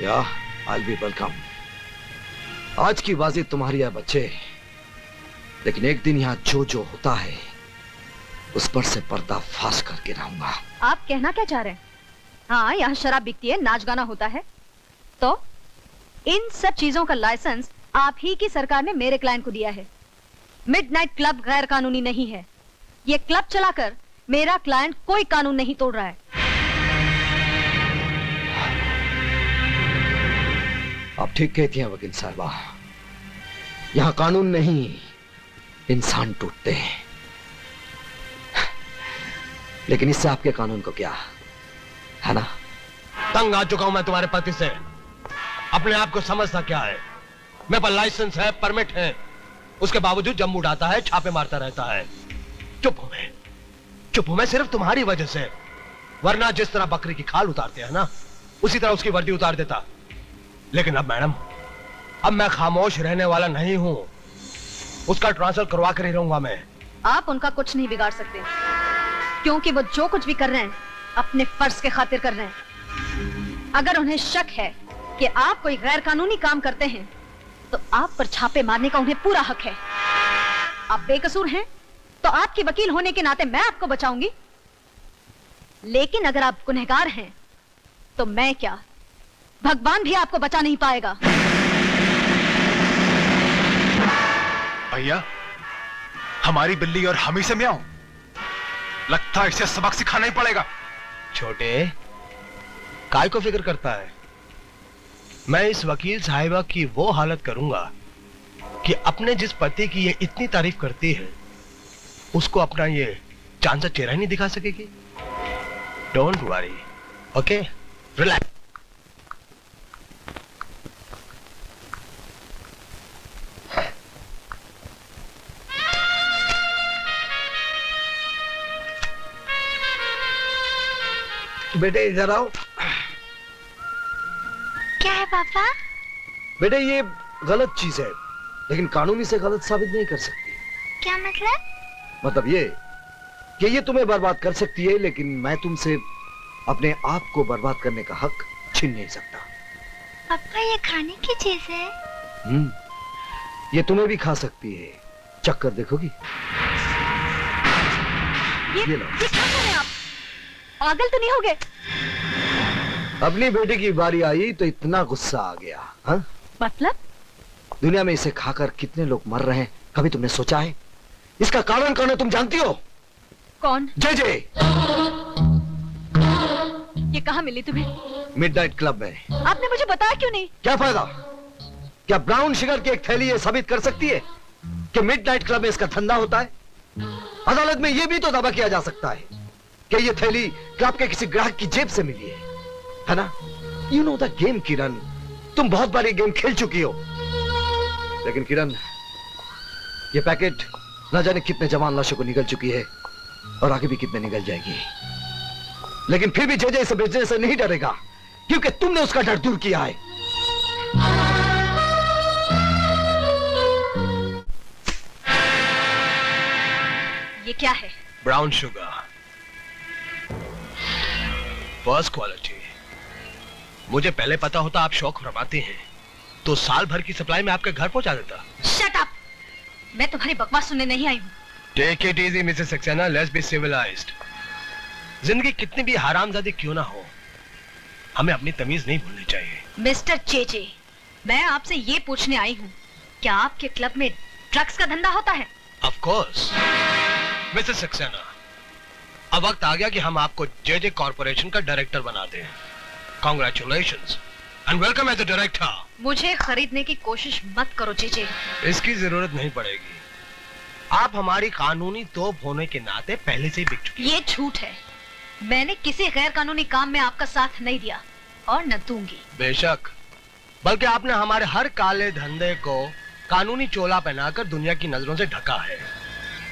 या I'll be welcome। आज की बाजी तुम्हारी है बच्चे, लेकिन एक दिन यहाँ जो जो होता है उस पर से पर्दा फाश करके रहूंगा। आप कहना क्या चाह रहे हैं? हाँ, यहाँ शराब बिकती है, नाच गाना होता है, तो इन सब चीजों का लाइसेंस आप ही की सरकार ने मेरे क्लाइंट को दिया है। मिडनाइट क्लब गैर कानूनी नहीं है। ये क्लब चलाकर मेरा क्लाइंट कोई कानून नहीं तोड़ रहा है। आप ठीक कहती हैं वकील साहबा, यहाँ कानून नहीं इंसान टूटते हैं। लेकिन इससे आपके कानून को क्या है ना? तंग आ चुका हूं मैं तुम्हारे पति से। अपने आप को समझता क्या है? मेरे पास लाइसेंस है, परमिट है, उसके बावजूद जम उड़ाता है, छापे मारता रहता है। चुप हूं मैं सिर्फ तुम्हारी वजह से, वरना जिस तरह बकरी की खाल उतारते हैं ना, उसी तरह उसकी वर्दी उतार देता। लेकिन अब मैडम, अब मैं खामोश रहने वाला नहीं हूं। उसका ट्रांसफर करवा कर ही रहूंगा मैं। आप उनका कुछ नहीं बिगाड़ सकते, क्योंकि वो जो कुछ भी कर रहे हैं अपने फर्ज के खातिर कर रहे हैं। अगर उन्हें शक है कि आप कोई गैर कानूनी काम करते हैं, तो आप पर छापे मारने का उन्हें पूरा हक है। आप बेकसूर हैं, तो आपकी वकील होने के नाते मैं आपको बचाऊंगी। लेकिन अगर आप गुनहगार हैं, तो मैं क्या, भगवान भी आपको बचा नहीं पाएगा। भैया, हमारी बिल्ली और हम ही से म्याऊं। लगता है इसे सबक सिखाना ही पड़ेगा। छोटे, काय को फिक्र करता है? मैं इस वकील साहिबा की वो हालत करूंगा कि अपने जिस पति की ये इतनी तारीफ करती है, उसको अपना ये चांद सा चेहरा ही नहीं दिखा सकेगी। Don't worry, okay, relax. बेटे इधर आओ। क्या है पापा? बेटे ये गलत चीज है, लेकिन कानूनी से गलत साबित नहीं कर सकती। क्या मतलब? मतलब ये कि ये तुम्हें बर्बाद कर सकती है, लेकिन मैं तुमसे अपने आप को बर्बाद करने का हक छीन नहीं सकता। पापा ये खाने की चीज है? ये तुम्हें भी खा सकती है, चक्कर देखोगी? ये लो। ये क्या कर रहे हैं आप? पागल तो नहीं हो गए? अपनी बेटे की बारी आई तो इतना गुस्सा आ गया। हाँ? मतलब? दुनिया में इसे खाकर कितने लोग मर रहे हैं, कभी तुमने सोचा है? इसका कारण कौन है तुम जानती हो? कौन? जय जय। ये कहाँ मिली तुम्हें? मिडनाइट क्लब में। आपने मुझे बताया क्यों नहीं? क्या फायदा? क्या ब्राउन शुगर की एक थैली ये साबित कर सकती है कि मिडनाइट क्लब में इसका धंधा होता है? अदालत में यह भी तो दावा किया जा सकता है कि ये थैली क्लब के किसी ग्राहक की जेब से मिली है ना? यू नो द गेम किरण, तुम बहुत बार ये गेम खेल चुकी हो। लेकिन किरण, ये पैकेट न जाने कितने जवान लाशों को निगल चुकी है और आगे भी कितने निगल जाएगी। लेकिन फिर भी जय इसे बेचने से नहीं डरेगा, क्योंकि तुमने उसका डर दूर किया है। ये क्या है? Brown sugar, first quality. मुझे पहले पता होता आप शौक फरमाते हैं, तो साल भर की सप्लाई में आपके घर पहुंचा देता। Shut up! मैं तुम्हारी बकवास सुनने नहीं आई हूँ। Take it easy Mrs Saxena, let's be civilised. जिंदगी कितनी भी हरामजादी क्यों ना हो, हमें अपनी तमीज नहीं भूलनी चाहिए। मिस्टर चेचे, मैं आपसे ये पूछने आई हूँ, क्या आपके क्लब में ड्रग्स का धंधा होता है? ऑफ कोर्स मिसेस सक्सेना, अब वक्त आ गया कि हम आपको जेजे कॉर्पोरेशन का डायरेक्टर बना दें। Congratulations and welcome as a director. मुझे खरीदने की कोशिश मत करो चेचे। इसकी जरूरत नहीं पड़ेगी, आप हमारी कानूनी तोप होने के नाते पहले से ही बिक चुकी हैं। ये झूठ है, मैंने किसी गैर कानूनी काम में आपका साथ नहीं दिया और न दूंगी। बेशक, बल्कि आपने हमारे हर काले धंधे को कानूनी चोला पहनाकर दुनिया की नजरों से ढका है।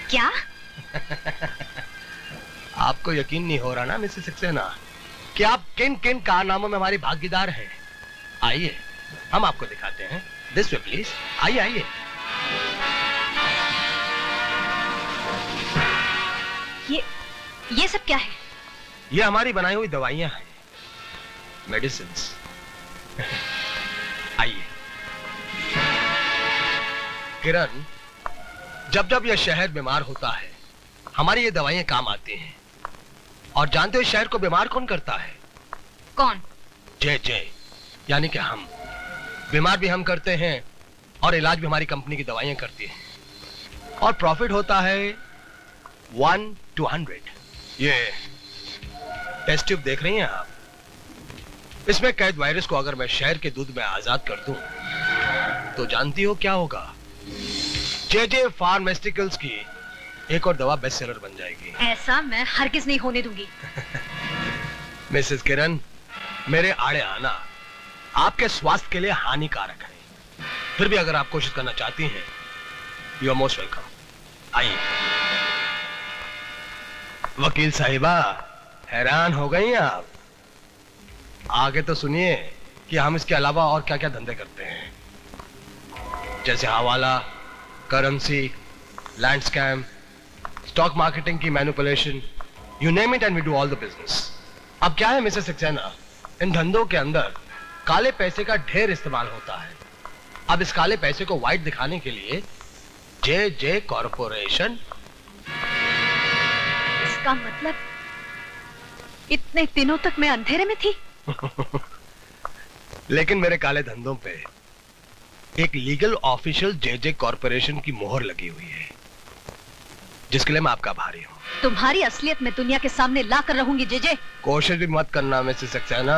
क्या? आपको यकीन नहीं हो रहा ना मिसेस सक्सेना कि आप किन किन कारनामों में हमारी भागीदार हैं? आइए हम आपको दिखाते हैं। दिस वे प्लीज, आइए आइए। ये सब क्या है? ये हमारी बनाई हुई दवाइयां हैं, मेडिसिन्स। आइए। किरण, जब जब यह शहर बीमार होता है हमारी ये दवाइयां काम आती हैं। और जानते हो शहर को बीमार कौन करता है? कौन? जे यानी कि हम। बीमार भी हम करते हैं और इलाज भी हमारी कंपनी की दवाइयां करती हैं। और प्रॉफिट होता है 1 to 100। ये टेस्ट ट्यूब देख रही हैं आप? इसमें कैद वायरस को अगर मैं शहर के दूध में आजाद कर दूं तो जानती हो क्या होगा? जे फार्मास्यूटिकल्स की एक और दवा बेस्ट सेलर बन जाएगी। ऐसा मैं हरगिज नहीं होने दूंगी। मिसेस किरण, मेरे आड़े आना आपके स्वास्थ्य के लिए हानिकारक है। फिर भी अगर आप कोशिश करना चाहती हैं, यू आर मोस्ट वेलकम। आइए। वकील साहिबा, हैरान हो गई आप? आगे तो सुनिए कि हम इसके अलावा और क्या क्या धंधे करते हैं, जैसे हवाला, currency, land scam, stock marketing की manipulation, you name it and we do all the business. अब क्या है मिसेस सक्सेना, इन धंधों के अंदर काले पैसे का ढेर इस्तेमाल होता है। अब इस काले पैसे को व्हाइट दिखाने के लिए जे कॉरपोरेशन। इसका मतलब इतने दिनों तक मैं अंधेरे में थी। लेकिन मेरे काले धंधों पे एक लीगल ऑफिशियल जे कॉरपोरेशन की मोहर लगी हुई है, जिसके लिए मैं आपका आभारी हूं। तुम्हारी असलियत मैं दुनिया के सामने ला कर रहूंगी जे। कोशिश भी मत करना मिसेस सक्सेना।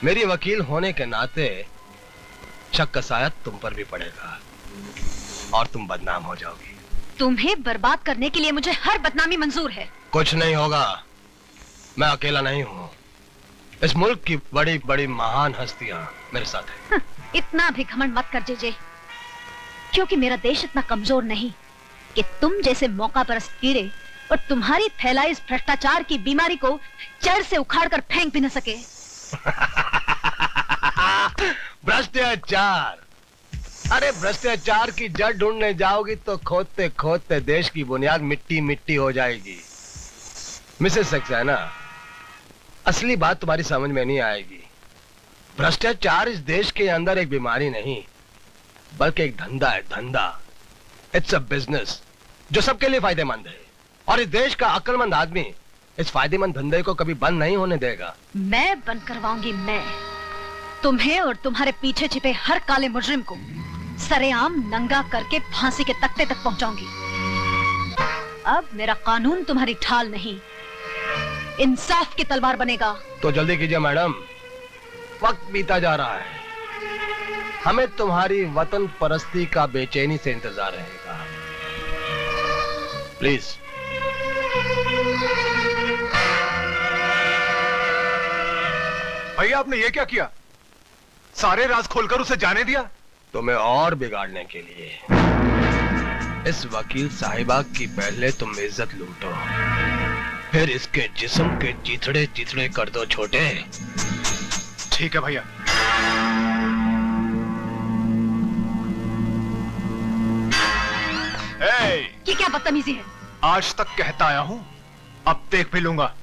मेरी वकील होने के नाते शक का साया तुम पर भी पड़ेगा और तुम बदनाम हो जाओगी। तुम्हें बर्बाद करने के लिए मुझे हर बदनामी मंजूर है। कुछ नहीं होगा, मैं अकेला नहीं हूं। इस मुल्क की बड़ी बड़ी महान हस्तियां मेरे साथ हैं। इतना भी घमंड मत कर जे, क्योंकि मेरा देश इतना कमजोर नहीं कि तुम जैसे मौका परस्त कीड़े और तुम्हारी फैलाई इस भ्रष्टाचार की बीमारी को जड़ से उखाड़ कर फेंक भी न सके। भ्रष्टाचार? अरे भ्रष्टाचार की जड़ ढूंढने जाओगी तो खोदते खोदते देश की बुनियाद मिट्टी मिट्टी हो जाएगी। मिसेस सक्सेना, असली बात तुम्हारी समझ में नहीं आएगी। भ्रष्टाचार इस देश के अंदर एक बीमारी नहीं, बल्कि एक धंधा है, धंधा। इट्स अ बिजनेस जो सबके लिए फायदेमंद है, और इस देश का अक्लमंद आदमी इस फायदेमंद धंधे को कभी बंद नहीं होने देगा। मैं बंद करवाऊंगी। मैं तुम्हें और तुम्हारे पीछे छिपे हर काले मुजरिम को सरेआम नंगा करके फांसी के तख्ते तक पहुंचाऊंगी। अब मेरा कानून तुम्हारी ढाल नहीं, इंसाफ की तलवार बनेगा। तो जल्दी कीजिए मैडम, वक्त बीता जा रहा है। हमें तुम्हारी वतन परस्ती का बेचैनी से इंतजार रहेगा। प्लीज। भैया, आपने ये क्या किया? सारे राज खोलकर उसे जाने दिया? तुम्हें और बिगाड़ने के लिए। इस वकील साहिबा की पहले तुम इज्जत लूटो, फिर इसके जिस्म के चिथड़े चिथड़े कर दो छोटे। ठीक है भैया। ये क्या बदतमीजी है? आज तक कहता आया हूं, अब देख भी लूंगा।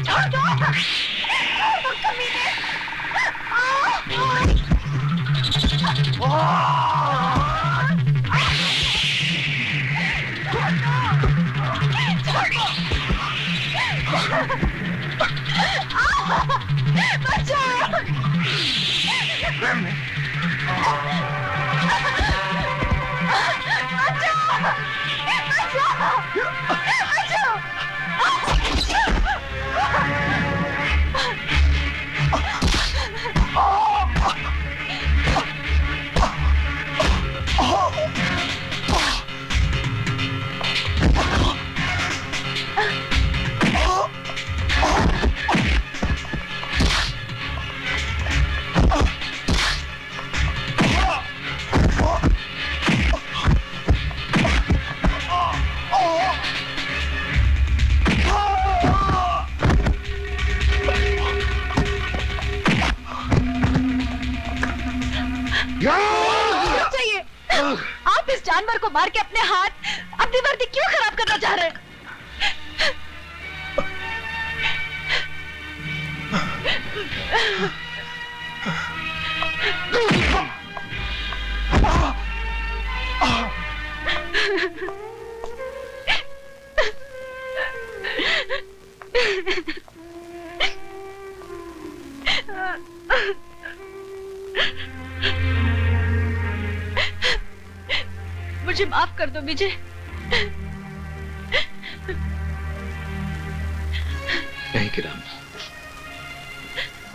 छोड़ दो मुझे। जानवर को मार के अपने हाथ अपनी वर्दी क्यों खराब करना चाह रहे हैं? मुझे माफ कर दो विजय। नहीं किरण,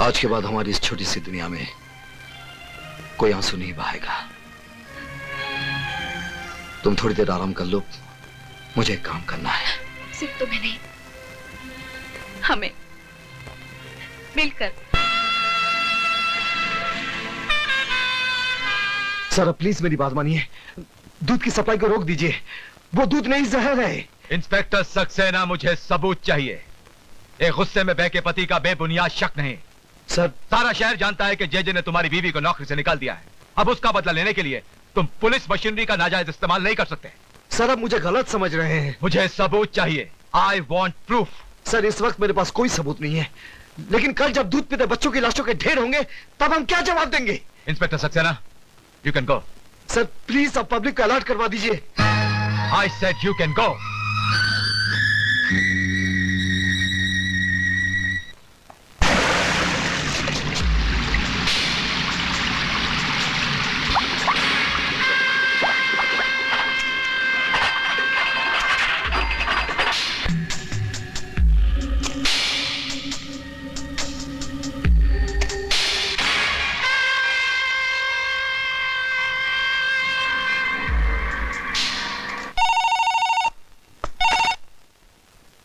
आज के बाद हमारी इस छोटी सी दुनिया में कोई आंसू नहीं बहाएगा। तुम थोड़ी देर आराम कर लो, मुझे एक काम करना है। सिर्फ तुम्हें नहीं, हमें मिलकर। सर प्लीज मेरी बात मानिए, दूध की सप्लाई को रोक दीजिए। वो दूध नहीं जहर है। इंस्पेक्टर सक्सेना, मुझे सबूत चाहिए। एक गुस्से में बहके पति का बेबुनियाद शक नहीं। सर सारा शहर जानता है कि जेजे ने तुम्हारी बीवी को नौकरी से निकाल दिया है। अब उसका बदला लेने के लिए तुम पुलिस मशीनरी का नाजायज इस्तेमाल नहीं कर सकते। सर आप मुझे गलत समझ रहे हैं। मुझे सबूत चाहिए। I want proof. सर इस वक्त मेरे पास कोई सबूत नहीं है, लेकिन कल जब दूध पीते बच्चों की लाशों के ढेर होंगे तब हम क्या जवाब देंगे? Inspector Saxena, you can go. Sir please आप पब्लिक को अलर्ट करवा दीजिए। I said you can go.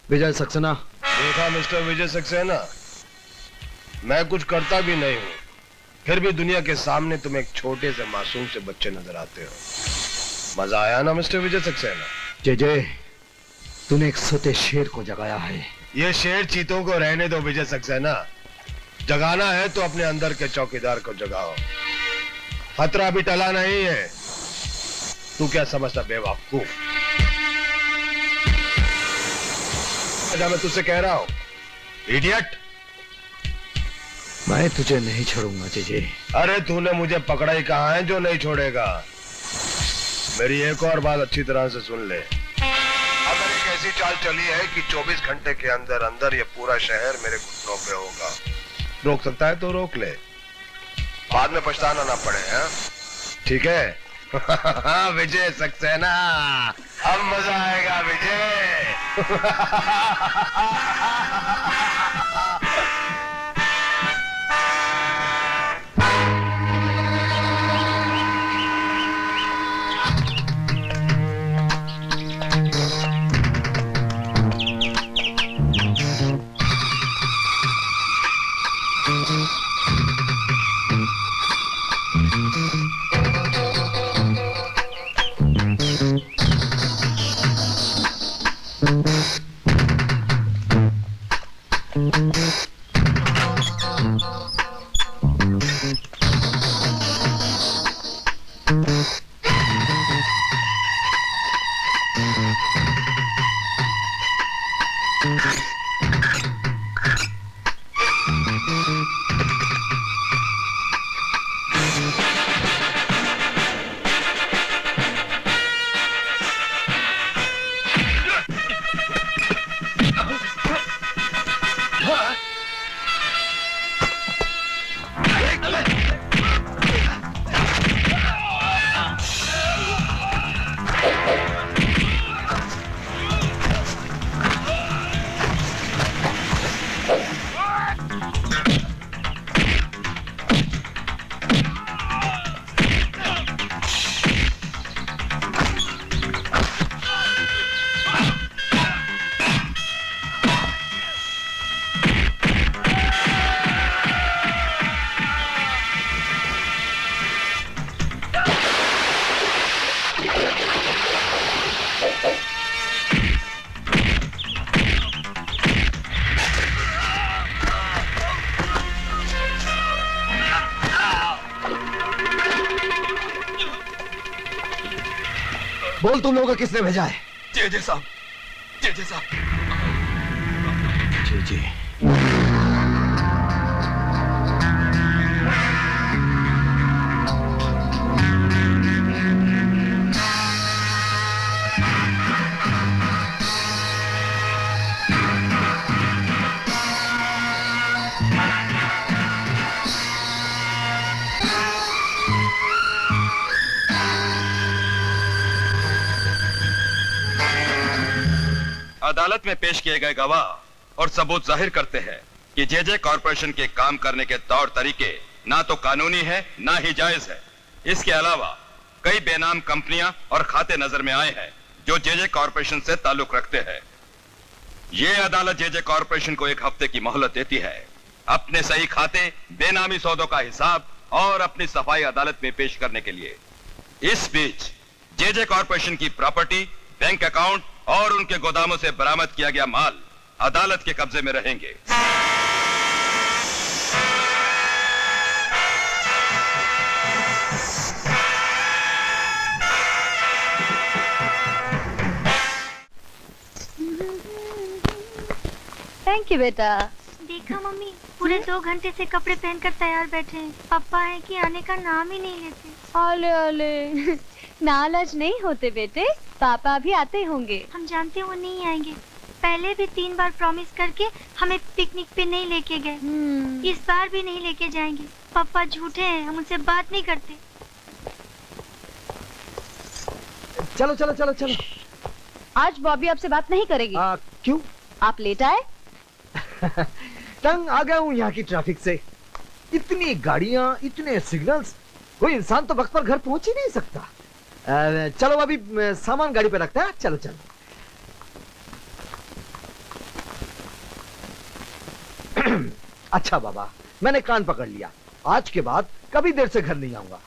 Vijay Saxena. देखा मिस्टर विजय सक्सेना, मैं कुछ करता भी नहीं हूं, फिर भी दुनिया के सामने तुम एक छोटे से मासूम से बच्चे नजर आते हो। मजा आया ना मिस्टर विजय सक्सेना? जय जय, तूने एक सोते शेर को जगाया है। ये शेर चीतों को रहने दो विजय सक्सेना। जगाना है तो अपने अंदर के चौकीदार को जगाओ। खतरा अभी टला नहीं है। तू क्या समझता बेवकूफ? मैं तुझसे कह रहा हूं, इडियट। मैं तुझे नहीं छोड़ूंगा जय। अरे तूने मुझे पकड़ा ही कहा है जो नहीं छोड़ेगा। मेरी एक और बात अच्छी तरह से सुन ले। अब मैंने एक ऐसी चाल चली है कि 24 घंटे के अंदर अंदर ये पूरा शहर मेरे घुटनों पे होगा। रोक सकता है तो रोक ले, बाद में पछताना ना पड़े। हैं? ठीक है? विजय सक्सेना, अब मजा आएगा विजय। बोल तुम लोगों को किसने भेजा है? जेजे साहब, जेजे साहब। जी जी। अदालत में पेश किए गए गवाह और सबूत जाहिर करते हैं कि जेजे कॉरपोरेशन के काम करने के तौर तरीके ना तो कानूनी है ना ही जायज है। इसके अलावा कई बेनाम कंपनियां और खाते नजर में आए हैं जो जेजे कॉरपोरेशन से ताल्लुक रखते हैं। ये अदालत जेजे कॉरपोरेशन को 1 हफ्ते की मोहलत देती है अपने सही खाते, बेनामी सौदों का हिसाब और अपनी सफाई अदालत में पेश करने के लिए। इस बीच जेजे कॉरपोरेशन की प्रॉपर्टी, बैंक अकाउंट और उनके गोदामों से बरामद किया गया माल अदालत के कब्जे में रहेंगे। थैंक यू बेटा। देखा मम्मी, पूरे 2 घंटे से कपड़े पहनकर तैयार बैठे हैं। पापा है कि आने का नाम ही नहीं लेते। ओले ओले, नाराज नहीं होते बेटे, पापा भी आते होंगे। हम जानते वो नहीं आएंगे। पहले भी 3 बार प्रॉमिस करके हमें पिकनिक पे नहीं लेके गए। इस बार भी नहीं लेके जाएंगे। पापा झूठे हैं, हम उनसे बात नहीं करते। चलो चलो चलो चलो। आज बॉबी आपसे बात नहीं करेगी। क्यों? आप लेट आए। तंग आ गया हूँ यहाँ की ट्रैफिक से। इतनी गाड़ियाँ, इतने सिग्नल्स, कोई इंसान तो वक्त पर घर पहुंच ही नहीं सकता। चलो अभी सामान गाड़ी पे रखते हैं। चलो चलो। अच्छा बाबा, मैंने कान पकड़ लिया। आज के बाद कभी देर से घर नहीं आऊंगा।